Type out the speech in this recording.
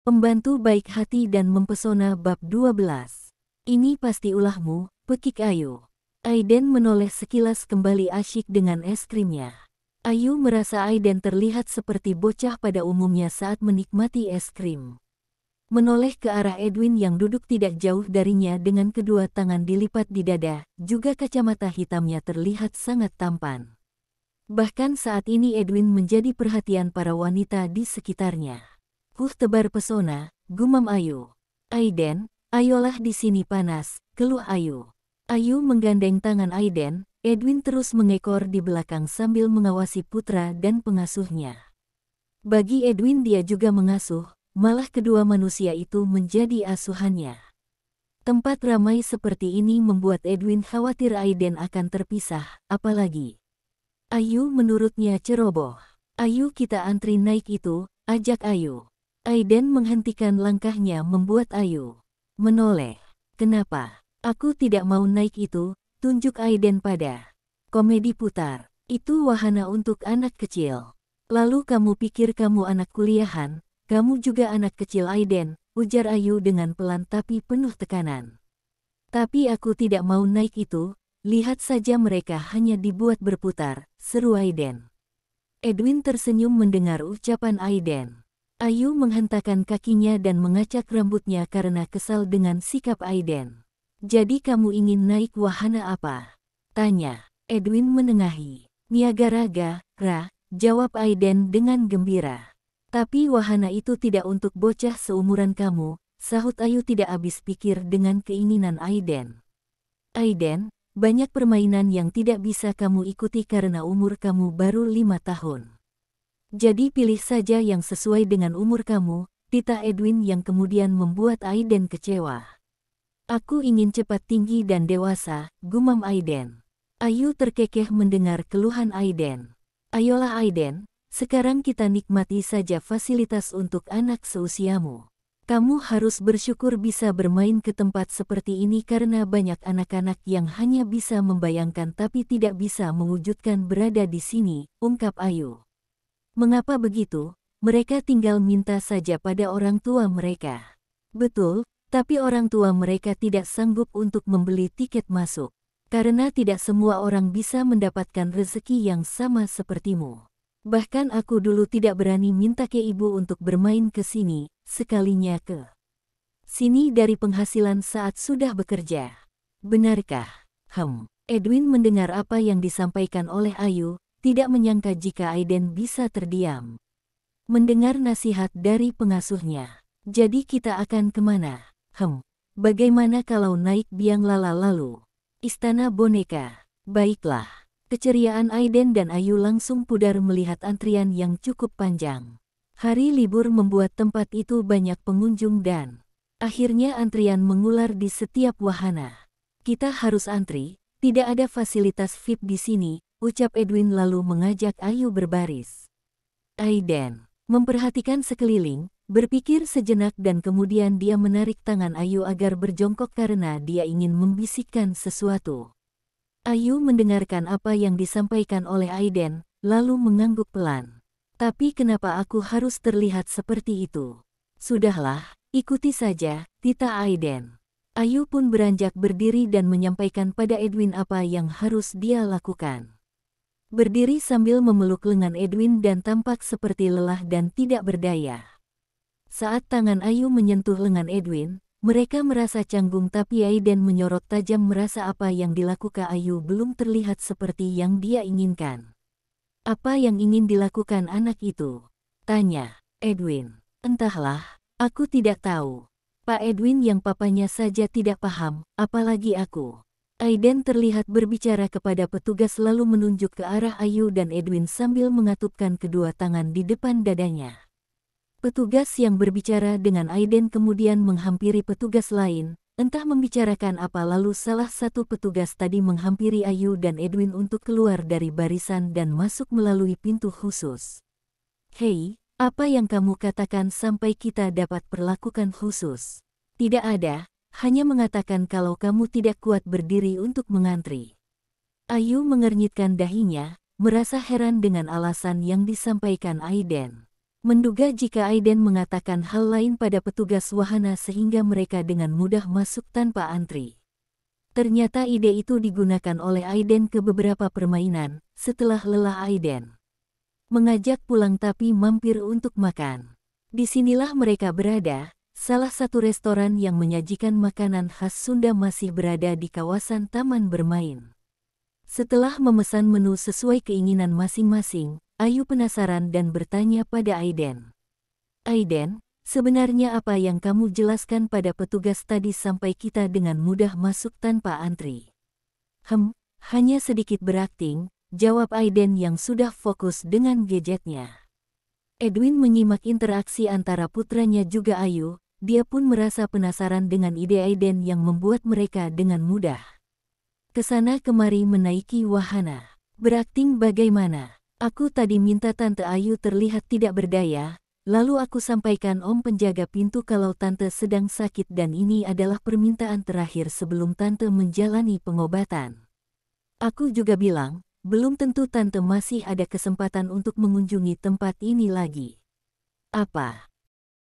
Pembantu baik hati dan mempesona bab 12. Ini pasti ulahmu, pekik Ayu. Aiden menoleh sekilas kembali asyik dengan es krimnya. Ayu merasa Aiden terlihat seperti bocah pada umumnya saat menikmati es krim. Menoleh ke arah Edwin yang duduk tidak jauh darinya dengan kedua tangan dilipat di dada, juga kacamata hitamnya terlihat sangat tampan. Bahkan saat ini Edwin menjadi perhatian para wanita di sekitarnya. Tebar pesona, gumam Ayu. Aiden, ayolah di sini panas, keluh Ayu. Ayu menggandeng tangan Aiden, Edwin terus mengekor di belakang sambil mengawasi putra dan pengasuhnya. Bagi Edwin dia juga mengasuh, malah kedua manusia itu menjadi asuhannya. Tempat ramai seperti ini membuat Edwin khawatir Aiden akan terpisah, apalagi Ayu menurutnya ceroboh. Ayu kita antri naik itu, ajak Ayu. Aiden menghentikan langkahnya membuat Ayu menoleh. Kenapa? Aku tidak mau naik itu, tunjuk Aiden pada komedi putar. Itu wahana untuk anak kecil. Lalu kamu pikir kamu anak kuliahan, kamu juga anak kecil Aiden, ujar Ayu dengan pelan tapi penuh tekanan. Tapi aku tidak mau naik itu, lihat saja mereka hanya dibuat berputar, seru Aiden. Edwin tersenyum mendengar ucapan Aiden. Ayu menghentakkan kakinya dan mengacak rambutnya karena kesal dengan sikap Aiden. Jadi kamu ingin naik wahana apa? Tanya. Edwin menengahi. Niagara, jawab Aiden dengan gembira. Tapi wahana itu tidak untuk bocah seumuran kamu, sahut Ayu tidak habis pikir dengan keinginan Aiden. Aiden, banyak permainan yang tidak bisa kamu ikuti karena umur kamu baru 5 tahun. Jadi pilih saja yang sesuai dengan umur kamu, titah Edwin yang kemudian membuat Aiden kecewa. Aku ingin cepat tinggi dan dewasa, gumam Aiden. Ayu terkekeh mendengar keluhan Aiden. Ayolah Aiden, sekarang kita nikmati saja fasilitas untuk anak seusiamu. Kamu harus bersyukur bisa bermain ke tempat seperti ini karena banyak anak-anak yang hanya bisa membayangkan tapi tidak bisa mewujudkan berada di sini, ungkap Ayu. Mengapa begitu? Mereka tinggal minta saja pada orang tua mereka. Betul, tapi orang tua mereka tidak sanggup untuk membeli tiket masuk. Karena tidak semua orang bisa mendapatkan rezeki yang sama sepertimu. Bahkan aku dulu tidak berani minta ke ibu untuk bermain ke sini, sekalinya ke sini dari penghasilan saat sudah bekerja. Benarkah? Edwin mendengar apa yang disampaikan oleh Ayu, tidak menyangka jika Aiden bisa terdiam. Mendengar nasihat dari pengasuhnya. Jadi kita akan kemana? Bagaimana kalau naik biang lala lalu? Istana boneka. Baiklah. Keceriaan Aiden dan Ayu langsung pudar melihat antrian yang cukup panjang. Hari libur membuat tempat itu banyak pengunjung dan akhirnya antrian mengular di setiap wahana. Kita harus antri, tidak ada fasilitas VIP di sini, ucap Edwin lalu mengajak Ayu berbaris. Aiden memperhatikan sekeliling, berpikir sejenak dan kemudian dia menarik tangan Ayu agar berjongkok karena dia ingin membisikkan sesuatu. Ayu mendengarkan apa yang disampaikan oleh Aiden, lalu mengangguk pelan. Tapi kenapa aku harus terlihat seperti itu? Sudahlah, ikuti saja, titah Aiden. Ayu pun beranjak berdiri dan menyampaikan pada Edwin apa yang harus dia lakukan. Berdiri sambil memeluk lengan Edwin dan tampak seperti lelah dan tidak berdaya. Saat tangan Ayu menyentuh lengan Edwin, mereka merasa canggung tapi Aiden menyorot tajam merasa apa yang dilakukan Ayu belum terlihat seperti yang dia inginkan. Apa yang ingin dilakukan anak itu? Tanya Edwin. Entahlah, aku tidak tahu. Pak Edwin yang papanya saja tidak paham, apalagi aku. Aiden terlihat berbicara kepada petugas lalu menunjuk ke arah Ayu dan Edwin sambil mengatupkan kedua tangan di depan dadanya. Petugas yang berbicara dengan Aiden kemudian menghampiri petugas lain, entah membicarakan apa lalu salah satu petugas tadi menghampiri Ayu dan Edwin untuk keluar dari barisan dan masuk melalui pintu khusus. Hei, apa yang kamu katakan sampai kita dapat perlakukan khusus? Tidak ada. Hanya mengatakan kalau kamu tidak kuat berdiri untuk mengantri. Ayu mengernyitkan dahinya, merasa heran dengan alasan yang disampaikan Aiden. Menduga jika Aiden mengatakan hal lain pada petugas wahana sehingga mereka dengan mudah masuk tanpa antri. Ternyata ide itu digunakan oleh Aiden ke beberapa permainan, setelah lelah Aiden mengajak pulang tapi mampir untuk makan. Disinilah mereka berada, salah satu restoran yang menyajikan makanan khas Sunda masih berada di kawasan taman bermain. Setelah memesan menu sesuai keinginan masing-masing, Ayu penasaran dan bertanya pada Aiden. Aiden, sebenarnya apa yang kamu jelaskan pada petugas tadi sampai kita dengan mudah masuk tanpa antri? Hanya sedikit berakting, jawab Aiden yang sudah fokus dengan gadgetnya. Edwin menyimak interaksi antara putranya juga Ayu, dia pun merasa penasaran dengan ide Aiden yang membuat mereka dengan mudah kesana kemari menaiki wahana. Berakting bagaimana? Aku tadi minta Tante Ayu terlihat tidak berdaya, lalu aku sampaikan Om penjaga pintu kalau Tante sedang sakit dan ini adalah permintaan terakhir sebelum Tante menjalani pengobatan. Aku juga bilang, belum tentu Tante masih ada kesempatan untuk mengunjungi tempat ini lagi. Apa?